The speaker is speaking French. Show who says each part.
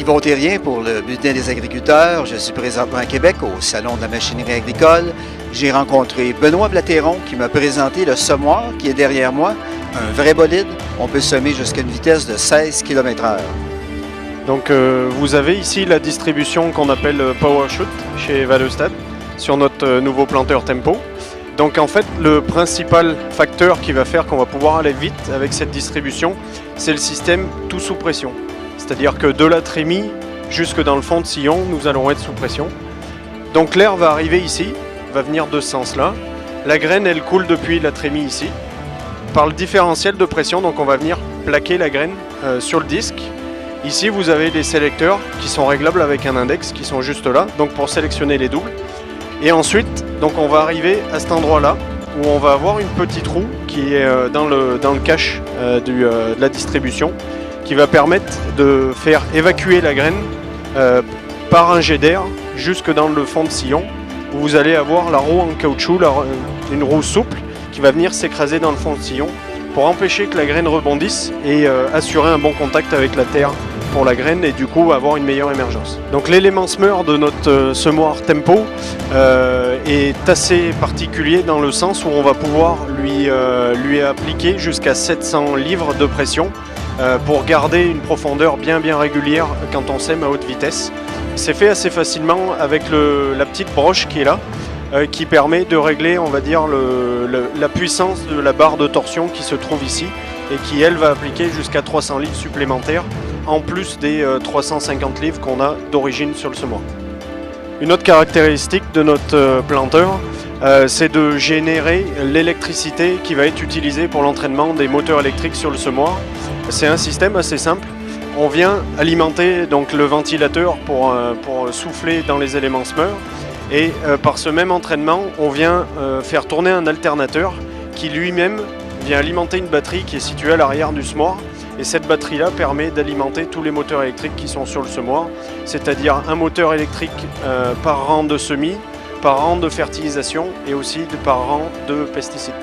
Speaker 1: Yvon Thérien pour le Bulletin des agriculteurs. Je suis présentement à Québec au Salon de la machinerie agricole. J'ai rencontré Benoît Blatéron qui m'a présenté le semoir qui est derrière moi. Un vrai bolide, on peut semer jusqu'à une vitesse de 16 km/h.
Speaker 2: Donc vous avez ici la distribution qu'on appelle PowerShoot chez Valestad sur notre nouveau planteur Tempo. Donc en fait le principal facteur qui va faire qu'on va pouvoir aller vite avec cette distribution, c'est le système tout sous pression. C'est-à-dire que de la trémie jusque dans le fond de sillon, nous allons être sous pression. Donc l'air va arriver ici, va venir de ce sens-là. La graine elle coule depuis la trémie ici. Par le différentiel de pression, donc on va venir plaquer la graine sur le disque. Ici vous avez des sélecteurs qui sont réglables avec un index qui sont juste là, donc pour sélectionner les doubles. Et ensuite, donc on va arriver à cet endroit-là où on va avoir une petite roue qui est dans le cache de la distribution, qui va permettre de faire évacuer la graine par un jet d'air jusque dans le fond de sillon, où vous allez avoir la roue en caoutchouc, une roue souple qui va venir s'écraser dans le fond de sillon pour empêcher que la graine rebondisse et assurer un bon contact avec la terre pour la graine et du coup avoir une meilleure émergence. Donc l'élément semeur de notre semoir Tempo est assez particulier dans le sens où on va pouvoir lui appliquer jusqu'à 700 livres de pression pour garder une profondeur bien régulière quand on sème à haute vitesse. C'est fait assez facilement avec la petite broche qui est là, qui permet de régler, on va dire, la puissance de la barre de torsion qui se trouve ici et qui, elle, va appliquer jusqu'à 300 livres supplémentaires en plus des 350 livres qu'on a d'origine sur le semoir. Une autre caractéristique de notre planteur, c'est de générer l'électricité qui va être utilisée pour l'entraînement des moteurs électriques sur le semoir. C'est un système assez simple. On vient alimenter donc le ventilateur pour souffler dans les éléments semeurs. Et par ce même entraînement, on vient faire tourner un alternateur qui lui-même vient alimenter une batterie qui est située à l'arrière du semoir. Et cette batterie-là permet d'alimenter tous les moteurs électriques qui sont sur le semoir, c'est-à-dire un moteur électrique par rang de semis, par rang de fertilisation et aussi par rang de pesticides.